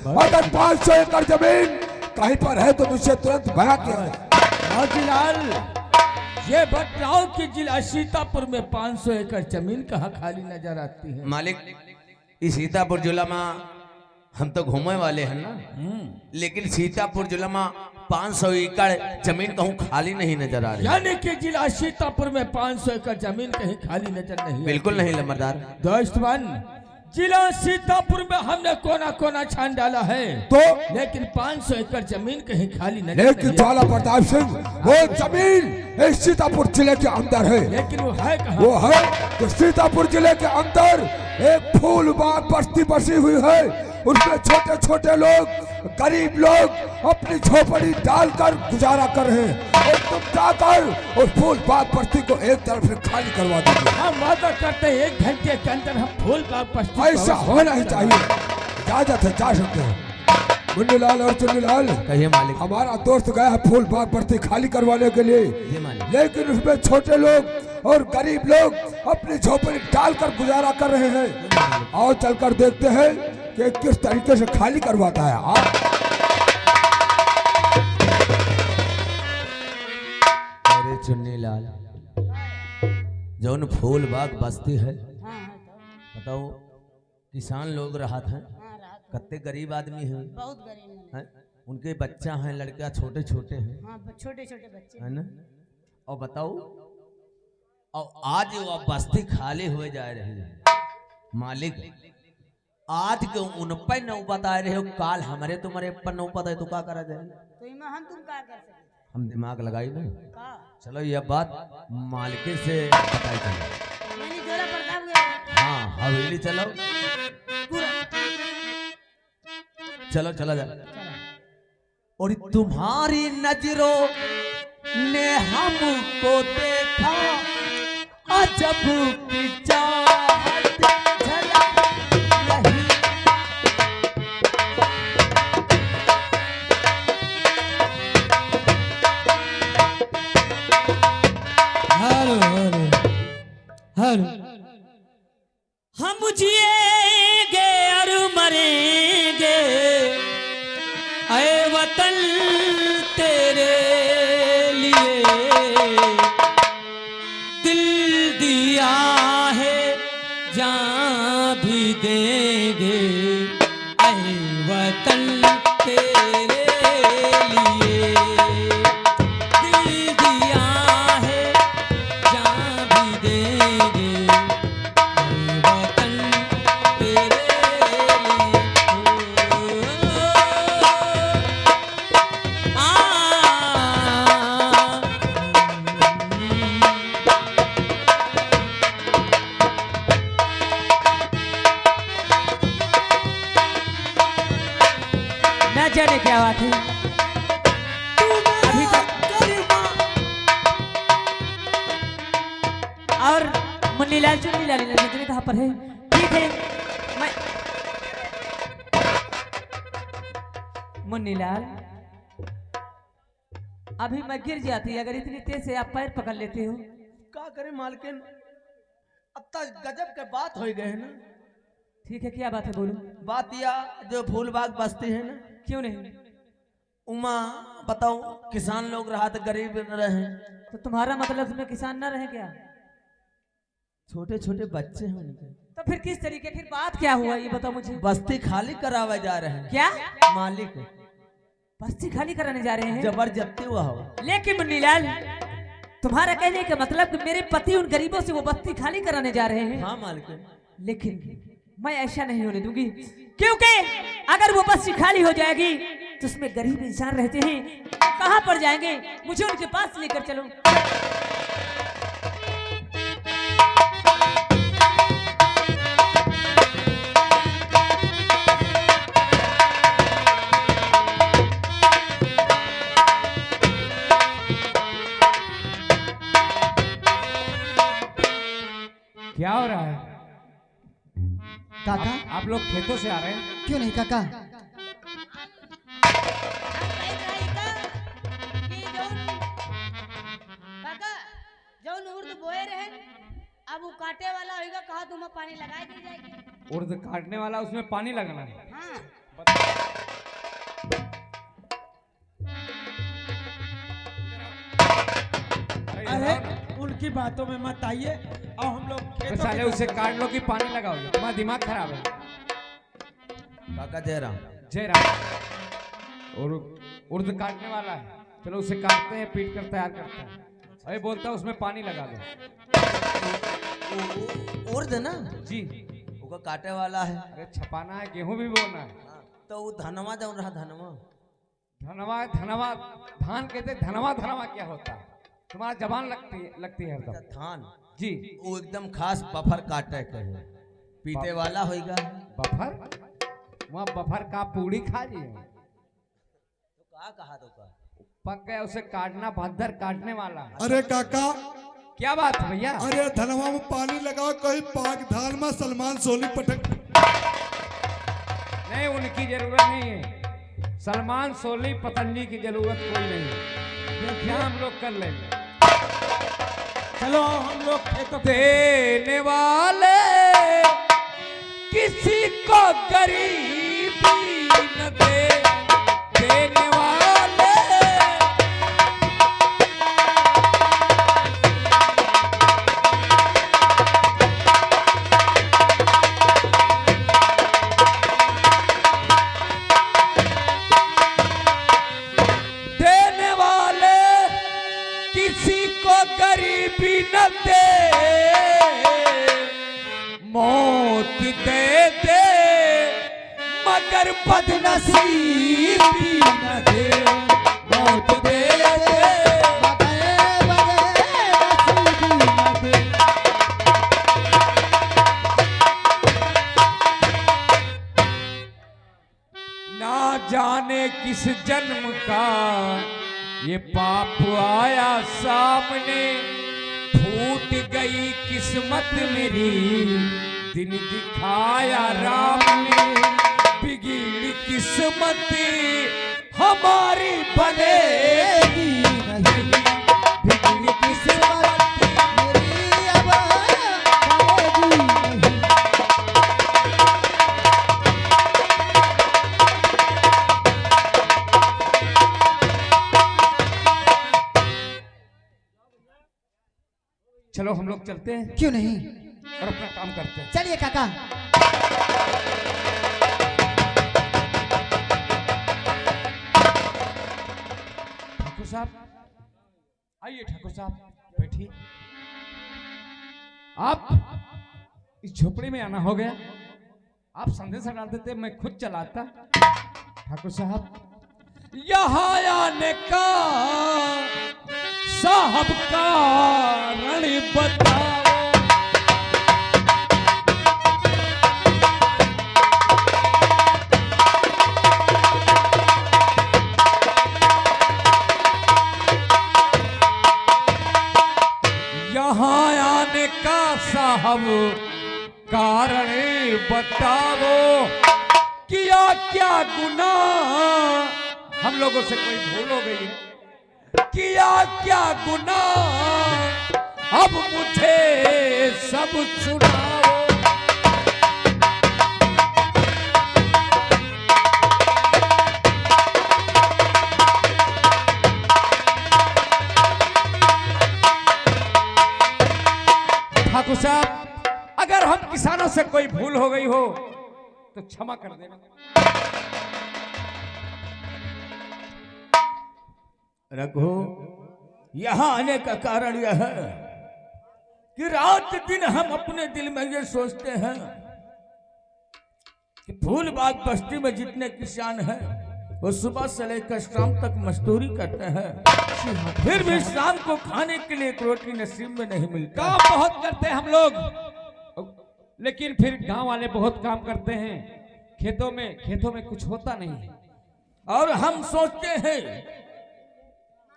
अगर 500 एकड़ जमीन कहीं पर है तो मुझसे तुरंत बयां किया। मोतीलाल, ये बताओ कि जिला सीतापुर में 500 एकड़ जमीन कहाँ खाली नजर आती है? मालिक, इस सीतापुर जिला में हम तो घूमने वाले हैं ना, लेकिन सीतापुर जिला में 500 एकड़ जमीन कहूँ खाली नहीं नजर आ रही। यानी कि जिला सीतापुर में 500 एकड़ जमीन कहीं खाली नजर नहीं? बिल्कुल नहीं लंबरदार। दोस्तवन, जिला सीतापुर में हमने कोना कोना छान डाला है तो लेकिन 500 एकड़ जमीन कहीं खाली नजर लेकिन नहीं। ज्वाला प्रताप सिंह, वो जमीन इस सीतापुर जिले के अंदर है। लेकिन वो है कहाँ? वो है तो सीतापुर जिले के अंदर एक फूल बाग बस्ती बसी हुई है। उसमें छोटे छोटे लोग, गरीब लोग अपनी झोपड़ी डालकर गुजारा कर रहे हैं। और तुम जाकर उस फूल बाग बस्ती को एक तरफ से खाली करवा दीजिए। हम वादा करते हैं 1 घंटे के अंदर हम फूल बाग बस्ती को ऐसा होना ही चाहिए। इजाजत है, जा सकते हैं। मुन्नीलाल और चुन्नीलाल, कहिए मालिक। हमारा दोस्त गया है फूल बाग बस्ती खाली करवाने के लिए, जी मालिक। लेकिन उसमें छोटे लोग और गरीब लोग अपनी झोपड़ी डालकर गुजारा कर रहे हैं। और चलकर देखते हैं कि किस तरीके से खाली करवाता है। अरे चुन्नीलाल, जौन फूल बाग बस्ती है, बताओ किसान लोग रहत हैं, कितने गरीब आदमी हैं, बहुत गरीब हैं? उनके बच्चा हैं, लड़का छोटे छोटे हैं, छोटे छोटे बच्चे है ना? और बताओ, और आज वो बस्ती खाली हुए जा रही है। मालिक, आज के उन पर न बता रहे हो, काल हमारे तुम्हारे पर न पता है तो क्या करा जाए? तो इमा हम तुम क्या कर सकते? हम दिमाग लगाई ना। का चलो यह बात मालिक से बताई चलो। यानी जोरा प्रताप गया। हाँ, हवेली चलो, चलो चला जा। और तुम्हारी नजरों ने हमको देखा, अजब की चाहत झलक रही। Hello hello hello. हम जिएंगे और मरेंगे, ऐ वतन तेरे लिए दिल दिया है, जान भी देंगे, ऐ वतन तेरे लिए दिल दिया है, जान भी देंगे, ऐ वतन तेरे न जाने क्या बात है अभी तक। और मुन्नीलाल चुन्नीलाल कहाँ पर है? ठीक है, मैं मुन्नीलाल, अभी मैं गिर जाती अगर इतनी तेज से आप पैर पकड़ लेते हो। क्या करे मालकिन, अब तक गजब के बात हो गए है ना। ठीक है, क्या बात है बोलो। बात यह जो फूल बाग बस्ती है ना, क्यों नहीं? उमा बताओ, किसान लोग रहा तो गरीब रहे, तो तुम्हारा मतलब उसमें किसान ना रहे क्या? छोटे छोटे बच्चे हैं उनके। तो फिर किस तरीके, फिर बात क्या हुआ ये बताओ मुझे। बस्ती खाली करावे जा रहे हैं। क्या मालिक बस्ती खाली कराने जा रहे हैं? जबरदस्ती हुआ हो। लेकिन मुन्नीलाल, तुम्हारा कहने का मतलब कि मेरे पति उन गरीबों से वो बस्ती खाली कराने जा रहे हैं? हाँ मालिक। लेकिन मैं ऐसा नहीं होने दूंगी, क्योंकि अगर वो बस्ती खाली हो जाएगी तो उसमें गरीब इंसान रहते हैं, कहां पर जाएंगे? मुझे उनके पास लेकर चलो। क्या हो रहा है? काका, आप लोग खेतों से आ रहे हैं? क्यों नहीं काका? जौन उर्द बोए रहे, अब वो काटे वाला होगा, कहा तुम्हें पानी लगाए दी जाएगी। उर्द काटने वाला, उसमें पानी लगाना है? हाँ। बताओ। अरे उनकी बातों में मत आइए और हम लोग तो खेतों साले की उसे काट लो कि पानी लगाओ, तुम्हारा दिमाग खराब है। काका जयराम, जय राम। और उर्द काटने वाला है, चलो उसे काटते हैं, पीट कर तैयार करते हैं। अरे बोलता है उसमें पानी लगा दो। उर्द ना जी, वो काटे वाला है। अरे छपाना है, गेहूं भी बोना है। तो वो धनवा जौन रहा धनवा, धनवा धनवा धान कहते, धनवा धनवा क्या होता है? तुम्हारा जबान लगती है हरदम। धान जी, वो एकदम खास बफर काटे के है, पीते वाला होएगा। बफर, वहाँ बफर का पूड़ी खा रही है, तो कहा तो का पक गया, उसे काटना, भद्दर काटने वाला है। अरे काका, क्या बात है भैया? अरे धनवा में पानी लगाओ, कहीं पाक धान में सलमान सोनी पटक। नहीं, उनकी जरूरत नहीं है, सलमान सोली पतंजी की जरूरत कोई नहीं है। देखिए हम लोग कर लेंगे। चलो हम लोग खेतों के देने वाले किसी को गरीबी न दे, देने वाले देने वाले किसी को गरीबी न दे, मौत दे दे मगर बदनसीबी न दे, मौत दे दे ना जाने किस जन्म का ये पाप आया सामने, फूट गई किस्मत मेरी, दिन दिखाया राम ने, बिगड़ी किस्मत हमारी बनेगी नहीं, बिगड़ी किस्मत मेरी अब बनेगी नहीं। चलो हम लोग चलते हैं क्यों नहीं? और अपना काम करते हैं। चलिए काका। ठाकुर साहब आइए, ठाकुर साहब बैठिए। आप इस झोपड़ी में आना हो गया, आप संदेशा डाल देते, मैं खुद चलाता। ठाकुर साहब यहाँ आने का साहब कारण बताओ। यहाँ आने का साहब कारण बताओ, किया क्या गुनाह हम लोगों से कोई भूल हो गई है, किया क्या गुनाह अब मुझे सब सुनाओ। ठाकुर साहब, अगर हम किसानों से कोई भूल हो गई हो तो क्षमा कर देना। रघु, यहाँ आने का कारण यह है कि रात दिन हम अपने दिल में ये सोचते हैं कि फूलबाग बस्ती में जितने किसान हैं वो सुबह से लेकर शाम तक मजदूरी करते हैं, फिर भी शाम को खाने के लिए एक रोटी नसीब में नहीं मिलता। काम बहुत करते हैं हम लोग, लेकिन फिर गांव वाले बहुत काम करते हैं, खेतों में कुछ होता नहीं है। और हम सोचते हैं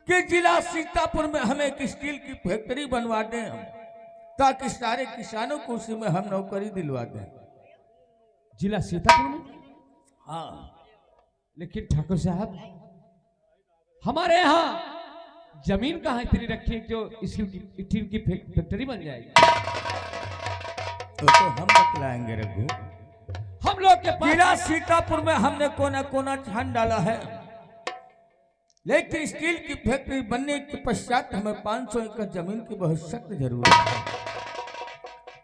कि जिला सीतापुर में हमें एक स्टील की फैक्ट्री बनवा दें, ताकि सारे किसानों को उसी में हम नौकरी दिलवा दें। जिला सीतापुर में? हाँ, लेकिन ठाकुर साहब, हमारे यहाँ जमीन कहाँ इतनी रखी है जो स्टील की फैक्ट्री बन जाएगी? तो हम बतलाएंगे रघु। हम लोग के पास जिला सीतापुर में हमने कोना कोना छान डाला है, लेकिन स्टील की फैक्ट्री बनने के पश्चात हमें 500 एकड़ जमीन की बहुत सख्त जरूरत है,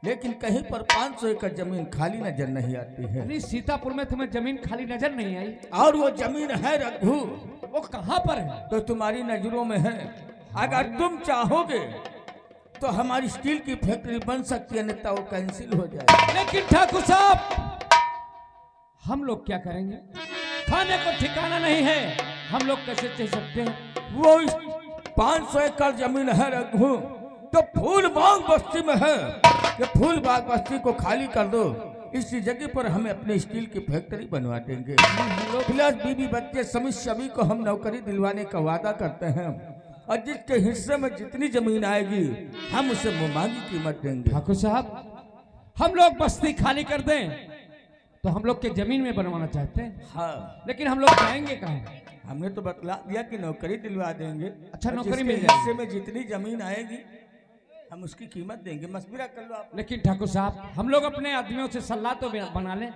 लेकिन कहीं पर 500 एकड़ जमीन खाली नजर नहीं आती है। अरे सीतापुर में तुम्हें जमीन खाली नजर नहीं आई? और वो जमीन है रघु, वो कहाँ पर है? तो तुम्हारी नजरों में है। अगर तुम चाहोगे तो हमारी स्टील की फैक्ट्री बन सकती है, अन्यथा वो कैंसिल हो जाएगी। लेकिन ठाकुर साहब हम लोग क्या करेंगे? खाने को ठिकाना नहीं है, हम लोग कैसे चल सकते हैं? वो 500 एकड़ जमीन है रघु, तो फूलबाग बस्ती में है। ये फूलबाग बस्ती को खाली कर दो, इसी जगह पर हमें अपने स्टील की फैक्ट्री बनवा देंगे। प्लस बीवी बच्चे सभी को हम नौकरी दिलवाने का वादा करते हैं, और जिसके हिस्से में जितनी जमीन आएगी हम उसे मुमांगी कीमत देंगे। ठाकुर साहब हम लोग बस्ती खाली कर दें तो हम लोग के जमीन में बनवाना चाहते हैं। हाँ, लेकिन हम लोग जाएंगे कहाँ? हमने तो बतला दिया कि नौकरी दिलवा देंगे। अच्छा, और नौकरी जिसके मिल जाएगी। हिस्से में जितनी जमीन आएगी हम उसकी कीमत देंगे। मशवरा कर लो आप। लेकिन ठाकुर साहब हम लोग अपने आदमियों से सलाह तो बना लें।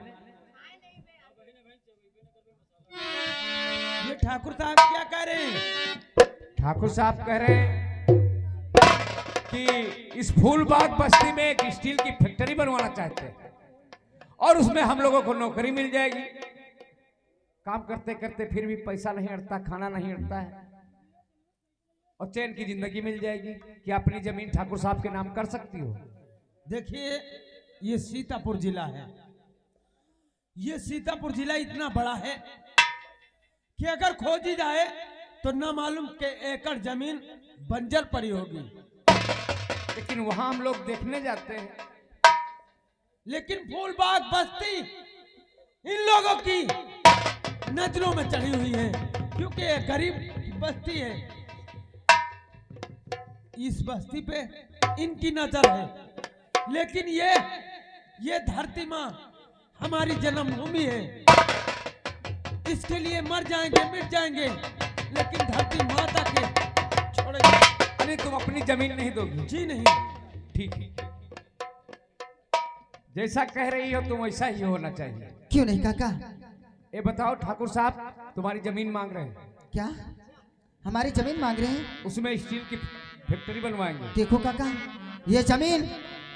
ये ठाकुर साहब क्या कह रहे हैं? ठाकुर साहब कह रहे हैं कि इस फूलबाग बस्ती में एक स्टील की फैक्ट्री बनवाना चाहते हैं, और उसमें हम लोगों को नौकरी मिल जाएगी। काम करते करते फिर भी पैसा नहीं अड़ता, खाना नहीं अड़ता है, और चैन की जिंदगी मिल जाएगी। कि अपनी जमीन ठाकुर साहब के नाम कर सकती हो? देखिए ये सीतापुर जिला है, ये सीतापुर जिला इतना बड़ा है कि अगर खोजी जाए तो न मालूम के एकड़ जमीन बंजर पड़ी होगी। लेकिन वहां हम लोग देखने जाते हैं। लेकिन फूलबाग बस्ती इन लोगों की नजरों में चढ़ी हुई है, क्योंकि ये गरीब बस्ती है। इस बस्ती पे इनकी नजर है। लेकिन ये धरती माँ हमारी जन्मभूमि है, इसके लिए मर जाएंगे मिट जाएंगे, लेकिन धरती माता के छोड़ेंगे। अरे तुम अपनी जमीन नहीं दोगी? जी नहीं। ठीक है, जैसा कह रही हो तुम वैसा ही होना चाहिए। क्यों नहीं काका? ये बताओ ठाकुर साहब तुम्हारी जमीन मांग रहे हैं, क्या हमारी जमीन मांग रहे हैं? उसमें स्टील की फैक्ट्री बनवाएंगे। देखो काका, ये जमीन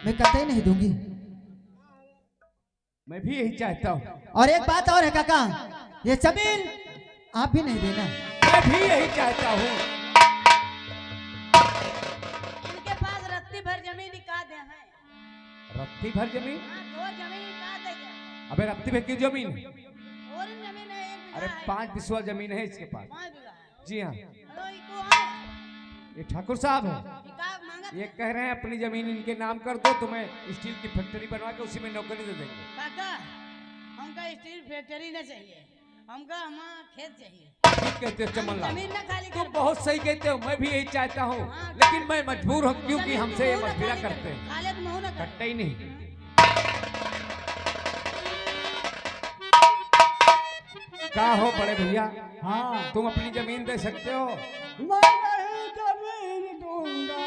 मैं कतई नहीं दूंगी। मैं भी यही चाहता हूँ। और एक बात और है काका, ये जमीन आप भी नहीं देना। मैं भी यही चाहता हूँ। इनके पास रत्ती भर जमीन निकाल दे हैं। रत्ती भर जमीन? हाँ, दो जमीन निकाल देगा। अबे रत्ती भर की जमीन? और जमीन है 1 अरे बीघा है। 5 बिस्वा जमीन है इसके पास। 5 बीघा है। जी हाँ, हेलो इको है। ये ठाकुर साहब है। निकाल मांगा। ये कह रहे हैं अपनी जमीन इनके नाम कर दो, तुम्हें स्टील की फैक्ट्री बनवा के उसी में नौकरी दे देंगे। काका हमका स्टील फैक्ट्री न चाहिए, हमका हमारा खेत चाहिए। ठीक कहते हो चमन लाल, जमीन न खाली तुम कर। बहुत सही कहते हो। मैं भी यही चाहता हूँ, हाँ, लेकिन मैं मजबूर हूँ क्योंकि जमीन हमसे ये महू न मशविरा खाली करते कर। हैं। खाले तो महू न कर। कट्टा ही नहीं। क्या हो बड़े भैया, हाँ, तुम अपनी जमीन दे सकते हो? मैं नहीं जमीन दूंगा,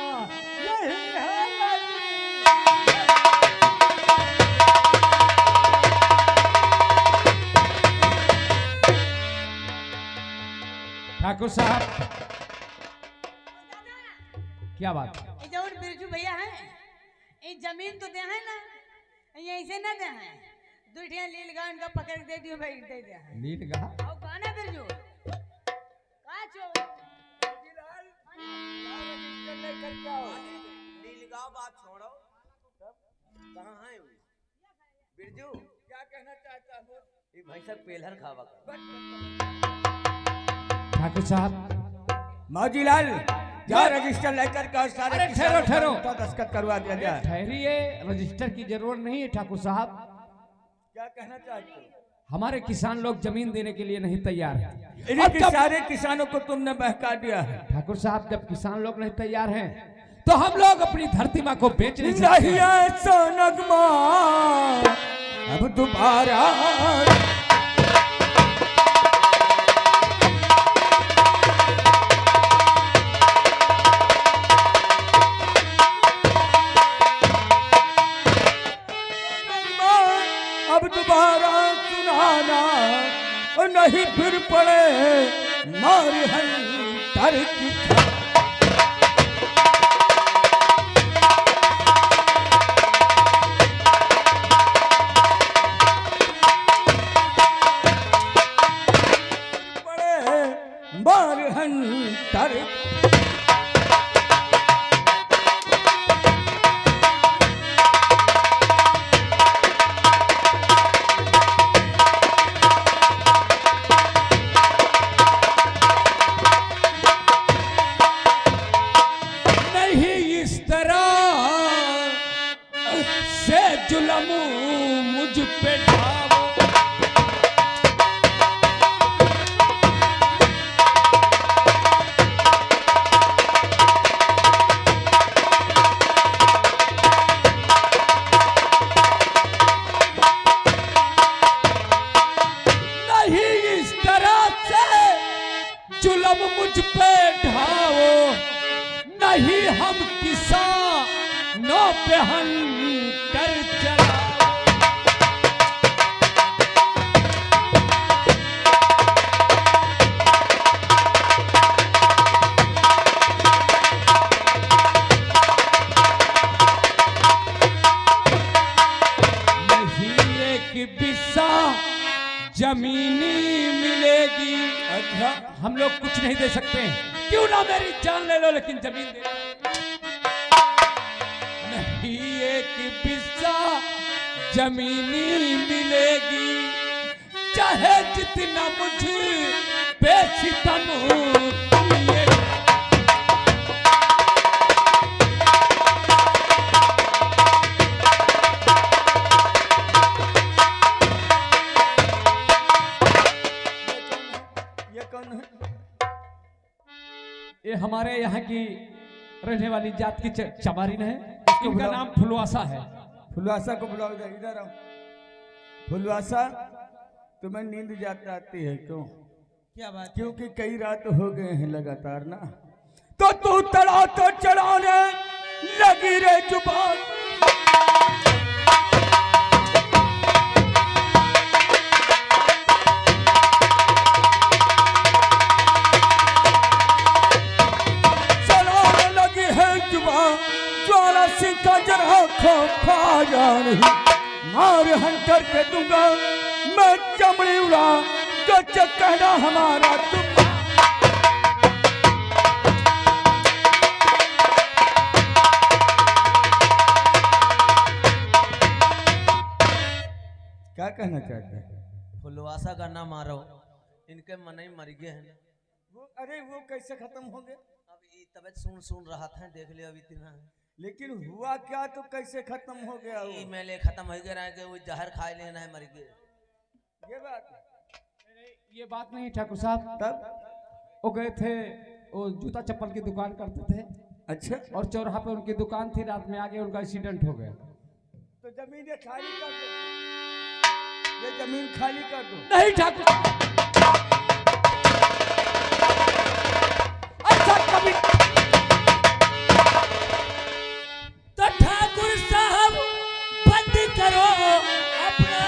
यही है मेरी। ठाकुर साहब क्या बात है? ये जौन बिरजू भैया हैं, ये जमीन तो दे है ना, ये ऐसे न दे हैं। दूठिया लील गान का पकड़ दे दियो भाई, दे दे हैं। नीट कहा? और गाना बिरजू काचो नीलगांव बात छोड़ो, कहाँ है वो? बिरजू क्या कहना चाहता हूँ? ये भाई साहब पेलहर खावा कर। ठाकुर साहब मौजीलाल जा रजिस्टर लेकर के और सारे अरे किसानों ठहरो, का ठहरो। दस्तखत करवा दिया जाए। ठहरिए, रजिस्टर की जरूरत नहीं है ठाकुर साहब। क्या कहना चाहते हो? हमारे किसान लोग जमीन देने के लिए नहीं तैयार है। इन्हीं सारे किसानों को तुमने बहका दिया है। ठाकुर साहब जब किसान लोग नहीं तैयार हैं तो हम लोग अपनी धरती माँ को बेच नहीं सकते। नहीं ऐसा नगमा अब दोबारा अब दोबारा सुनाना और नहीं फिर पड़े मार हंटर की मार हंटर नहीं इस तरह से जुल्म मुझ पे ढाओ जुल्म मुझ पे ढाओ नहीं हम किसानों पे हंटर चलाओ नहीं एक बिस्सा जमीनी मिलेगी। अच्छा हम लोग कुछ नहीं दे सकते, क्यों ना मेरी जान ले लो लेकिन जमीन दे नहीं एक बिस्सा जमीनी मिलेगी, चाहे जितना मुझे पे सितम किए। ये हमारे यहाँ की रहने वाली जात की चमारिन है, इनका नाम फुलवासा है। फुलवासा को बुलाओ इधर आओ। फुलवासा तुम्हें नींद जाता आती है क्यों? क्या बात? क्योंकि कई रात हो गए हैं लगातार ना, तो तू तड़ा तो चढ़ाने लगी रे जुबान। ज्वाला सिंह का जरा खोफा नहीं, मार हंटर के दूंगा मैं चमड़ी उड़ा, जो कहना हमारा तुम। क्या कहना चाहते हैं? फुलवासा का नाम मारो, इनके मन ही मर गए हैं। वो अरे वो कैसे खत्म हो गए? अब ये तबियत सुन रहा था, देख लिया अभी इतना। लेकिन हुआ क्या तो कैसे खत्म हो गया? वो मेले खत्म हो गया कि वो जहर खाए लेना है, मर गए। ये बात नहीं ठाकुर साहब, तब वो गए थे, वो जूता चप्पल की दुकान करते थे। अच्छा। और चौराहा पे उनकी दुकान थी, रात में आगे उनका एक्सीडेंट हो गया। तो जमीन खाली कर दो, ये जमीन खाली कर दो। नहीं ठाकुर, अच्छा कभी तो ठाकुर साहब बंद करो अपना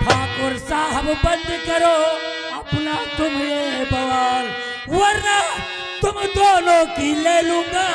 ठाकुर साहब बंद करो अपना तुम ये बवाल, वरना तुम दोनों की ले लूंगा।